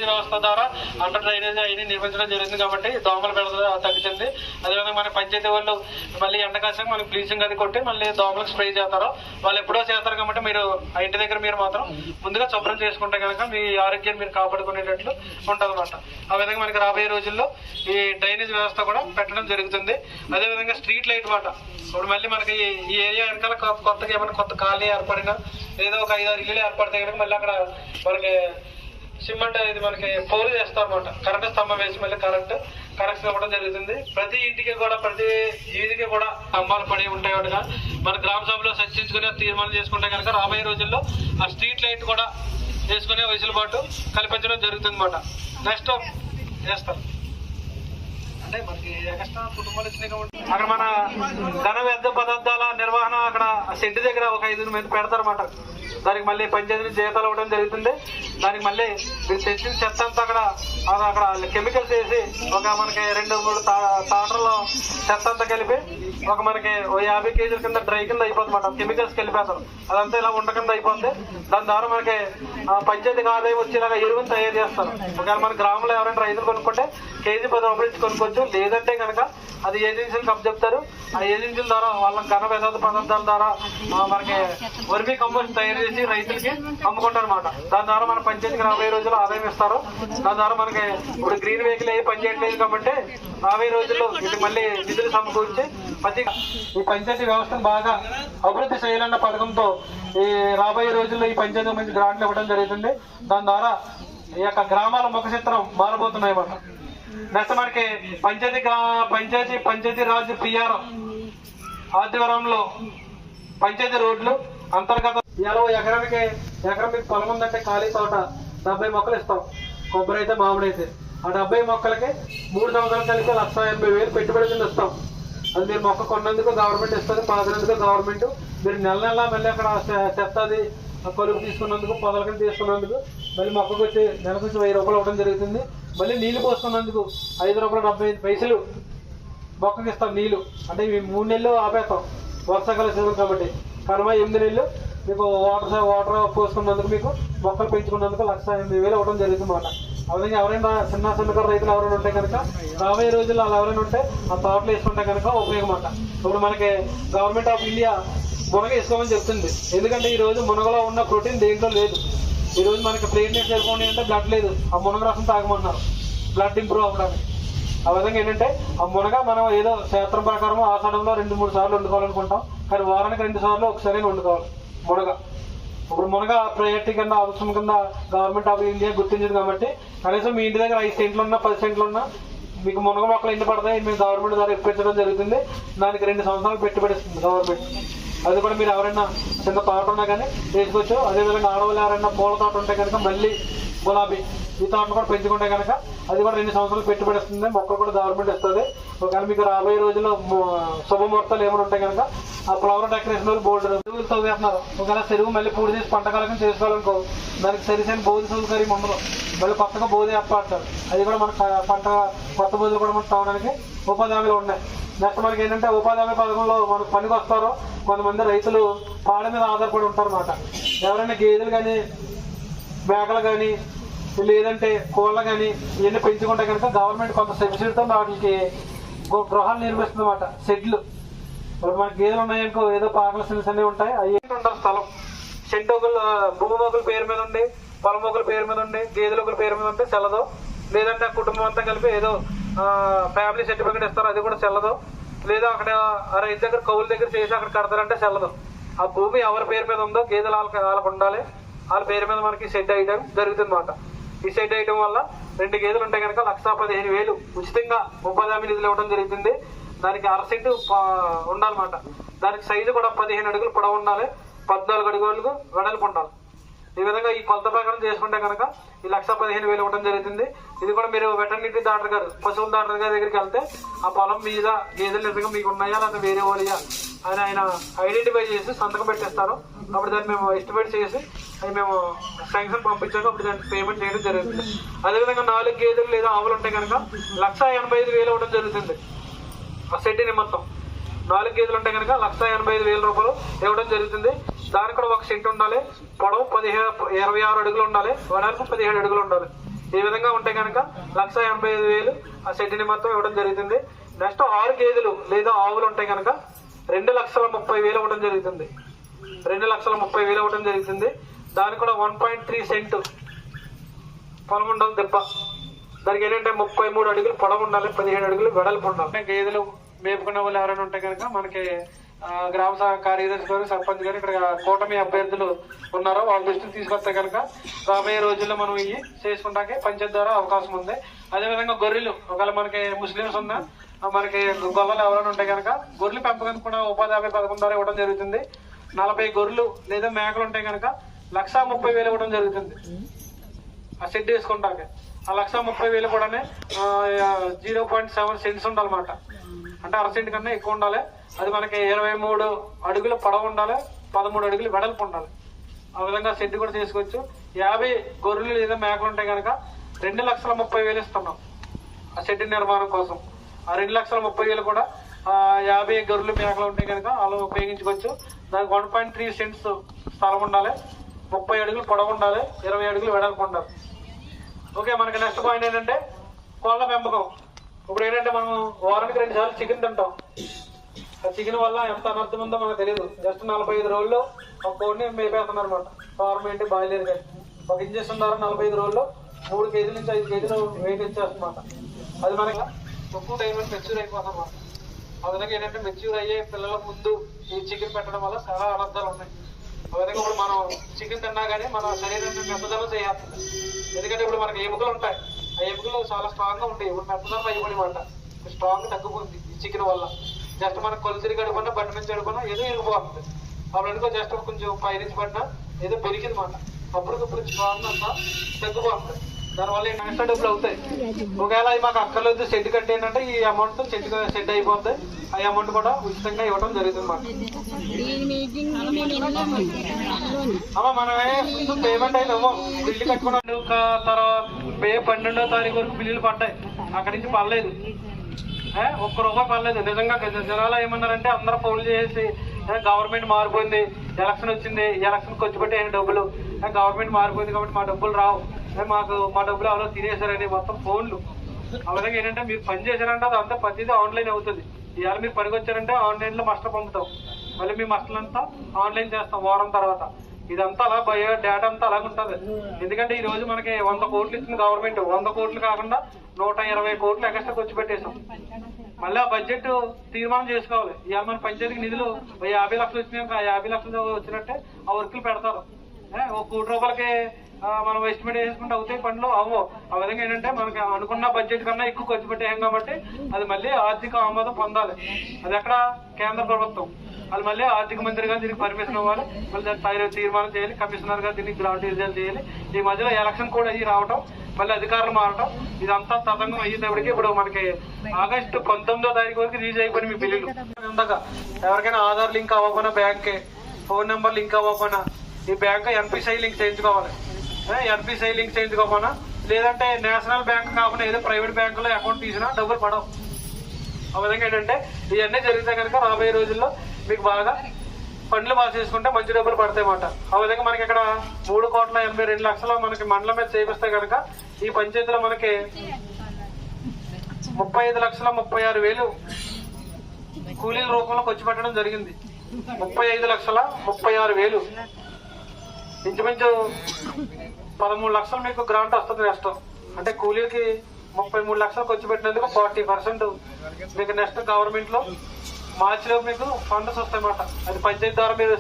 వ్యవస్థ ద్వారా under drainage అయినా నిర్మించడం జరిగింది కాబట్టి దోమల బెడద తగ్గుతుంది. అదేవిధంగా మన పంచాయతీ వాళ్ళు మళ్ళీ ఎండకాసం మనకి బ్లీచింగ్ అది కొట్టి మళ్ళీ దోమలకు స్ప్రే చేస్తారు. వాళ్ళు ఎప్పుడో చేస్తారు కాబట్టి మీరు ఆ ఇంటి దగ్గర మీరు మాత్రం ముందుగా శుభ్రం చేసుకుంటే కనుక మీ ఆరోగ్యాన్ని మీరు కాపాడుకునేటట్లు ఉంటుందన్నమాట. ఆ విధంగా మనకి రాబోయే రోజుల్లో ఈ డ్రైనేజ్ వ్యవస్థ కూడా పెట్టడం జరుగుతుంది. అదేవిధంగా స్ట్రీట్ లైట్ మాట ఇప్పుడు మళ్ళీ మనకి ఈ ఏరియా వెనకాల కొత్తగా ఏమైనా కొత్త కాలనీ ఏర్పడినా లేదా ఒక 5-6 ఇల్లులు ఏర్పడితే కనుక మళ్ళీ అక్కడ మనకి సిమెంట్ ఇది మనకి పోలు చేస్తాం అనమాట. కరెంటు స్తంభం వేసి మళ్ళీ కనెక్షన్ ఇవ్వడం జరుగుతుంది. ప్రతి ఇంటికి కూడా ప్రతి వీధికి కూడా స్తంభాలు పడి ఉంటాయి. మన గ్రామ సభలో చర్చించుకునే తీర్మానం చేసుకుంటే కనుక రాబోయే రోజుల్లో ఆ స్ట్రీట్ లైట్ కూడా వేసుకునే వెసులుబాటు కల్పించడం జరుగుతుంది అన్నమాట. నెక్స్ట్ చేస్తారు అంటే మనకి ఎక్స్ట్రా కుటుంబాలు వచ్చినాయి కాబట్టి అక్కడ మన ఘన వ్యర్థ పదార్థాల నిర్వహణ అక్కడ సెంటు దగ్గర ఒక 5 మంది పెడతారన్నమాట. దానికి మళ్ళీ పంచాయతీ జీతాలు ఇవ్వడం జరుగుతుంది. దానికి మళ్ళీ తెచ్చిన చెత్త అంతా అక్కడ కెమికల్స్ వేసి ఒక మనకి 2-3 తాటర్లో చెత్త అంతా కలిపి ఒక మనకి 50 కేజీల కింద డ్రై కింద అయిపోతుంది అన్నమాట. కెమికల్స్ కలిపేస్తారు. అదంతా ఇలా ఉండకుండా అయిపోతుంది. దాని ద్వారా మనకి పంచాయతీకి ఆదాయం వచ్చేలాగా ఎరువుని తయారు చేస్తారు. ఒకవేళ మన గ్రామంలో ఎవరైనా రైతులు కొనుక్కుంటే కేజీ 10 రూపాయలు ఇచ్చి కొనుక్కోవచ్చు. లేదంటే కనుక అది ఏజెన్సీలకు అప్పచెప్తారు. ఆ ఏజెన్సీల ద్వారా వాళ్ళ ఘన వ్యర్థ పదార్థాల ద్వారా మనకి వర్మీ కంపోస్ట్ తయారు చేసి రైతులకి అమ్ముకుంటారు అనమాట. దాని ద్వారా మన పంచాయతీకి రాబోయే రోజుల్లో ఆదాయం ఇస్తారు. దాని ద్వారా మనకి ఇప్పుడు గ్రీన్ వెహికల్ అయ్యి పనిచేయట్లేదు కాబట్టి రాబోయే రోజుల్లో ఇది మళ్ళీ నిధులు సమకూర్చి ఈ పంచాయతీ వ్యవస్థను బాగా అభివృద్ధి చేయాలన్న పథకంతో ఈ రాబోయే రోజుల్లో ఈ పంచాయతీ మంచి గ్రాంట్లు ఇవ్వడం జరుగుతుంది. దాని ద్వారా ఈ యొక్క గ్రామాల ముఖ చిత్రం మారబోతున్నాయి అన్నమాట. నెక్స్ట్ మనకి పంచాయతీ రాజ్ పిఆర్ ఆధ్వర్యంలో పంచాయతీ రోడ్లు అంతర్గత ఎకరం మీకు పొలం ఉందంటే ఖాళీ తోట 70 మొక్కలు ఇస్తాం. కొబ్బరి అయితే మామిడి అయితే ఆ 70 మొక్కలకి 3 సంవత్సరాలు కలిపి 1,80,000 పెట్టుబడి కింద ఇస్తాం. అది మీరు మొక్క కొన్నందుకు గవర్నమెంట్ ఇస్తుంది, పాతినందుకు గవర్నమెంట్. మీరు నెల మళ్ళీ అక్కడ చెత్తది కలుపు తీసుకున్నందుకు పొదల కింద తీసుకున్నందుకు మళ్ళీ మొక్కకు వచ్చి నెలకు వచ్చి 1000 రూపాయలు ఇవ్వడం జరుగుతుంది. మళ్ళీ నీళ్లు పోసుకున్నందుకు 5 రూపాయలు 75 పైసలు మొక్కకి ఇస్తాం నీళ్లు. అంటే ఇవి 3 నెలలు ఆపేస్తాం వర్షాకాల సీజన్ కాబట్టి. కనుమ 8 నెలలు మీకు వాటర్ పోసుకున్నందుకు మీకు మొక్కలు పెంచుకున్నందుకు 1,80,000 ఇవ్వడం జరుగుతుంది అన్నమాట. అలాగే ఎవరైనా చిన్న రైతులు ఎవరైనా ఉంటే కనుక రాబోయే రోజుల్లో అలా ఎవరైనా ఉంటే ఆ తోటలు వేసుకుంటే కనుక ఉపయోగం అన్నమాట. ఇప్పుడు మనకి గవర్నమెంట్ ఆఫ్ ఇండియా మునగ వేసుకోమని చెప్తుంది. ఎందుకంటే ఈ రోజు మునగలో ఉన్న ప్రోటీన్ దేంట్లో లేదు. ఈ రోజు మనకి ప్లేట్లెట్స్ సరిపోయి అంటే బ్లడ్ లేదు. ఆ మునగ రసం తాగమంటున్నారు బ్లడ్ ఇంప్రూవ్ అవ్వడానికి. ఆ విధంగా ఏంటంటే ఆ మునగ మనం ఏదో శాస్త్రం ప్రకారం ఆషాఢంలో 2-3 సార్లు వండుకోవాలనుకుంటాం. కానీ వారానికి 2 సార్లు ఒకసారి వండుకోవాలి మునగ. ఇప్పుడు మునగ ప్రయారిటీ కింద అవసరం కింద గవర్నమెంట్ ఆఫ్ ఇండియా గుర్తించింది కాబట్టి కనీసం మీ ఇంటి దగ్గర 5 సెంట్లు ఉన్నా 10 సెంట్లు ఉన్నా మీకు మునగ మొక్కలు ఎన్ని పడతాయి మేము గవర్నమెంట్ ద్వారా ఇప్పించడం జరుగుతుంది. దానికి 2 సంవత్సరాలు పెట్టుబడి ఇస్తుంది గవర్నమెంట్. అది కూడా మీరు ఎవరైనా చిన్న తోట ఉన్నా కానీ వేసుకోవచ్చు. అదేవిధంగా ఆడవాళ్ళు ఎవరైనా పూల తోట ఉంటే కనుక మళ్ళీ గులాబీ ఈ తోటను కూడా పెంచుకుంటే కనుక అది కూడా 2 సంవత్సరాలు పెట్టుబడి ఇస్తుంది. మొక్కలు కూడా గవర్నమెంట్ ఇస్తుంది. ఒకవేళ మీకు రాబోయే రోజుల్లో శుభముహూర్తాలు ఏమైనా ఉంటాయి కనుక ఆ ఫ్లవర్ డెకరేషన్ బోర్డు చెరువులు తవ్వేస్తున్నారు. ఒకవేళ చెరువు మళ్ళీ పూడి చేసి పంటకాలం చేసుకోవాలనుకో దానికి సరిసైన బోధి సౌకర్యం ఉండదు. మళ్ళీ కొత్తగా బోధి ఏర్పడతారు. అది కూడా మన పంట కొత్త బోధులు కూడా మనకు తవ్వడానికి ఉపాధి హామీలు ఉన్నాయి. నెక్స్ట్ మనకి ఏంటంటే ఉపాధి హామీ పథకంలో మనకు పనికి వస్తారో కొంతమంది రైతులు పాడ మీద ఆధారపడి ఉంటారు అన్నమాట. ఎవరైనా గేదెలు కానీ మేకలు కానీ లేదంటే కోళ్ళ కానీ ఇవన్నీ పెంచుకుంటే కనుక గవర్నమెంట్ కొంత సబ్సిడీతో వాటికి గృహాలు నిర్మిస్తుంది అన్నమాట. షెడ్లు ఇప్పుడు మనకి గేదెలు ఉన్నాయనుకో ఏదో పాకల సిల్స్ అన్నీ ఉంటాయి. అవి ఉంటారు స్థలం సెంటు ఒకళ్ళు భూమి ఒకరి పేరు మీద ఉండి పొలం ఒకరి పేరు మీద ఉండి గేదెలు ఒకరి పేరు మీద ఉంటే చెల్లదు. లేదంటే ఆ కుటుంబం అంతా కలిపి ఏదో ఫ్యామిలీ సర్టిఫికేట్ ఇస్తారు అది కూడా చెల్లదు. లేదా అక్కడ ఆ రైతు దగ్గర కౌలు దగ్గర చేసి అక్కడ కడతారంటే చెల్లదు. ఆ భూమి ఎవరి పేరు మీద ఉందో గేదెలు వాళ్ళకు ఉండాలి. వాళ్ళ పేరు మీద మనకి షెడ్ వేయడం జరుగుతుంది అన్నమాట. ఈ షెడ్ వేయడం వల్ల 2 గేదెలు ఉంటే కనుక 1,15,000 ఉచితంగా ఉపాధి హామీ నిధులు ఇవ్వడం జరుగుతుంది. దానికి 1/2 సెంటు ఉండాలన్నమాట. దానికి సైజు కూడా 15 అడుగులు పొడవు ఉండాలి, 14 అడుగులు వెడల్పు ఉండాలి. ఈ విధంగా ఈ కొలత ప్రకారం చేసుకుంటే కనుక ఈ 1,15,000 ఇవ్వడం జరుగుతుంది. ఇది కూడా మీరు వెటర్నరీ డాక్టర్ గారు పశువుల డాక్టర్ గారి దగ్గరికి వెళ్తే ఆ పొలం మీద గేదెలు నిజంగా మీకు ఉన్నాయా లేదా వేరే వాళ్ళయా అని ఆయన ఐడెంటిఫై చేసి సంతకం పెట్టేస్తారు. అప్పుడు దాన్ని మేము ఎస్టిమేట్ చేసి అది మేము శాంక్షన్ పంపించాక అప్పుడు దానికి పేమెంట్ చేయడం జరుగుతుంది. అదేవిధంగా 4 గేదెలు లేదా ఆవులు ఉంటే కనుక 1,85,000 ఇవ్వడం జరుగుతుంది. ఆ సెట్ని మొత్తం 4 గేదెలు ఉంటే కనుక 1,85,000 రూపాయలు ఇవ్వడం జరుగుతుంది. దానికి కూడా 1 సెంటు ఉండాలి, పొడవు 26 అడుగులు ఉండాలి, వెడల్పు 17 అడుగులు ఉండాలి. ఈ విధంగా ఉంటే కనుక 1,85,000 ఆ షెడ్ని మొత్తం ఇవ్వడం జరుగుతుంది. నెక్స్ట్ 6 గేదెలు లేదా ఆవులు ఉంటే కనుక 2,30,000 ఇవ్వడం జరుగుతుంది. 2,30,000 ఇవ్వడం జరుగుతుంది. దానికి కూడా 1.3 సెంట్ పొలం ఉండాలి దెబ్బ. దానికి ఏంటంటే 33 అడుగులు పొడవు ఉండాలి, 17 అడుగులు వెడల్పు ఉండాలి. గేదెలు మేపుకునే వాళ్ళు ఎవరైనా ఉంటే కనుక మనకి గ్రామ కార్యదర్శి గారు, సర్పంచ్ గారు, ఇక్కడ కూటమి అభ్యర్థులు ఉన్నారో వాళ్ళ దృష్టికి తీసుకొస్తే కనుక రాబోయే రోజుల్లో మనం ఇవి చేసుకుంటాకే పంచాయతీ ద్వారా అవకాశం ఉంది. అదేవిధంగా గొర్రెలు, ఒకవేళ మనకి ముస్లిమ్స్ ఉన్నా మనకి గొల్లలు ఎవరైనా ఉంటే కనుక గొర్రెలు పెంపకానికి కూడా ఉపాధి హామీ పథకం ద్వారా ఇవ్వడం జరుగుతుంది. 40 గొర్రెలు లేదా మేకలు ఉంటే కనుక 1,30,000 ఇవ్వడం జరుగుతుంది ఆ షెడ్ వేసుకుంటాకే. ఆ 1,30,000 కూడా 0.7 సెంట్స్ ఉండాలన్నమాట. అంటే 1/2 సెంట్ కన్నా ఎక్కువ ఉండాలి. అది మనకి 23 అడుగులు పొడవు ఉండాలి, 13 అడుగులు వెడల్పు ఉండాలి. ఆ విధంగా షెడ్ కూడా చేసుకోవచ్చు. 50 గొర్రెలు లేదా మేకలు ఉంటే కనుక 2,30,000 ఇస్తున్నాం ఆ షెడ్ నిర్మాణం కోసం. ఆ 2,30,000 కూడా 50 గొర్రెలు మేకలు ఉంటే కనుక వాళ్ళు ఉపయోగించుకోవచ్చు. దానికి 1.3 సెంట్స్ స్థలం ఉండాలి, 30 అడుగులు పొడవు ఉండాలి, 20 అడుగులు వెడల్పు ఉండాలి. ఓకే, మనకి నెక్స్ట్ పాయింట్ ఏంటంటే కోళ్ళ పెంపకం. ఇప్పుడు ఏంటంటే మనం వారానికి 2 సార్లు చికెన్ తింటాం. ఆ చికెన్ వల్ల ఎంత అనర్థం ఉందో మనకు తెలియదు. జస్ట్ 45 రోజుల్లో ఒక కోడిని మేపేస్తున్నారు అనమాట. ఫార్మ్ ఏంటి బాయిలర్ కానీ ఒక ఇంజక్షన్ ద్వారా 45 రోజుల్లో 3 కేజీల నుంచి 5 కేజీలు వెయిట్ ఇచ్చేస్తుందన్నమాట. అది మనకి తక్కువ టైంలో మెచ్యూర్ అయిపోతుంది అన్నమాట. ఆ విధంగా ఏంటంటే మెచ్యూర్ అయ్యే పిల్లల ముందు ఈ చికెన్ పెట్టడం వల్ల చాలా అనర్థాలు ఉన్నాయి. ఆ విధంగా ఇప్పుడు మనం చికెన్ తిన్నా కానీ మన శరీరాన్ని మెత్తదల చేయాలి. ఎందుకంటే ఇప్పుడు మనకి ఎముకలు ఉంటాయి, ఆ ఎముకలు చాలా స్ట్రాంగ్ గా ఉంటాయి. ఇప్పుడు మెత్తదల అయ్యబడి మాట స్ట్రాంగ్ తగ్గిపోతుంది ఈ చికెన్ వల్ల. జస్ట్ మనకు కొలు తిరిగి అడుగున్నా బండి నుంచి అడుగున్నా ఏదో ఇరిగిపోతుంది. అప్పుడు అనుకో జస్ట్ కొంచెం పైనుంచి పడినా ఏదో పెరిగింది మాట, అప్పటికప్పుడు స్ట్రాంగ్ అంతా తగ్గిపోతుంది. దానివల్ల ఎక్స్ట్రా డబ్బులు అవుతాయి. ఒకవేళ అవి మాకు అక్కర్లేదు షెడ్ కట్టి ఏంటంటే ఈ అమౌంట్ షెడ్ అయిపోతుంది. ఆ అమౌంట్ కూడా ఉచితంగా ఇవ్వడం జరుగుతుంది మాట. అమ్మా మనమే పేమెంట్ అయితే బిల్లు కట్టుకున్నాం. తర్వాత మే 12వ తారీఖు వరకు బిల్లులు పడ్డాయి, అక్కడి నుంచి పడలేదు, ₹1 పడలేదు. నిజంగా జనాలు ఏమన్నారంటే అందరూ ఫోన్లు చేసి గవర్నమెంట్ మారిపోయింది, ఎలక్షన్ వచ్చింది, ఎలక్షన్ ఖర్చు పెట్టే డబ్బులు, గవర్నమెంట్ మారిపోయింది కాబట్టి మా డబ్బులు రావు, మా డబ్బులు ఎవరో తినేశారని మొత్తం ఫోన్లు. ఆ విధంగా ఏంటంటే మీరు పని చేశారంటే అది అంతా ప్రతిదీ ఆన్లైన్ అవుతుంది. ఇవాళ మీరు పనికి వచ్చారంటే ఆన్లైన్లో మాస్టర్ పంపుతాం, మళ్ళీ మీ మాస్టర్లు అంతా ఆన్లైన్ చేస్తాం వారం తర్వాత. ఇదంతా అలా డేటా అంతా అలాగ ఉంటుంది. ఎందుకంటే ఈ రోజు మనకి 100 కోట్లు ఇచ్చింది గవర్నమెంట్, 100 కోట్లు కాకుండా 120 కోట్లు ఎక్స్ట్రా ఖర్చు పెట్టేశాం. మళ్ళీ ఆ బడ్జెట్ తీర్మానం చేసుకోవాలి. ఇవాళ మన పంచాయతీకి నిధులు 50 లక్షలు వచ్చినాక ఆ 50 లక్షలు వచ్చినట్టే ఆ వర్కులు పెడతారు. ₹1 కోటి మనం ఎస్టిమేట్ చేసుకుంటే అవుతాయి పనులు అవ్వో. ఆ విధంగా ఏంటంటే మనకి అనుకున్న బడ్జెట్ కన్నా ఎక్కువ ఖర్చు పెట్టేయం కాబట్టి అది మళ్ళీ ఆర్థిక ఆమోదం పొందాలి. అది ఎక్కడ కేంద్ర ప్రభుత్వం, అది మళ్ళీ ఆర్థిక మంత్రి గారు దీనికి పర్మిషన్ ఇవ్వాలి, మళ్ళీ దాన్ని తీర్మానం చేయాలి, కమిషనర్ గారు దీనికి గ్రాంట్ రిజల్ట్ చేయాలి. ఈ మధ్యలో ఎలక్షన్ కూడా అయ్యి రావటం, మళ్ళీ అధికారులు మారటం, ఇదంతా తతంగం అయ్యేటప్పటికి ఇప్పుడు మనకి ఆగస్టు 19వ తారీఖు వరకు రిలీజ్ అయిపోయి మీ బిల్లులు. ఉండగా ఎవరికైనా ఆధార్ లింక్ అవ్వకపోయినా, బ్యాంక్ ఫోన్ నెంబర్ లింక్ అవ్వకపోయినా ఈ బ్యాంక్ ఎన్పిసిఐ లింక్ చేయించుకోవాలి. ఎన్పిసిఐ లింక్ చేయించుకోకపోయినా లేదంటే నేషనల్ బ్యాంక్ కాకుండా ఏదో ప్రైవేట్ బ్యాంకులో అకౌంట్ తీసినా డబ్బులు పడవు. ఆ విధంగా ఏంటంటే ఇవన్నీ జరిగితే కనుక రాబోయే రోజుల్లో మీకు బాగా పనులు పాస్ చేసుకుంటే మంచి డబ్బులు పడతాయి అన్నమాట. ఆ విధంగా మనకి ఇక్కడ 3,82,00,000 మనకి మండలం మీద చేపిస్తే కనుక ఈ పంచాయతీలో మనకి 35,36,000 కూలీల రూపంలో ఖర్చు పెట్టడం జరిగింది. 35,36,000 ఇంచుమించు 13 లక్షలు మీకు గ్రాంట్ వస్తుంది నెక్స్ట్. అంటే కూలీలకి 33 లక్షలు ఖర్చు పెట్టినందుకు 40% మీకు నెక్స్ట్ గవర్నమెంట్ లో మార్చిలో మీకు ఫండ్స్ వస్తాయన్నమాట. అది పంచాయతీ ద్వారా మీరు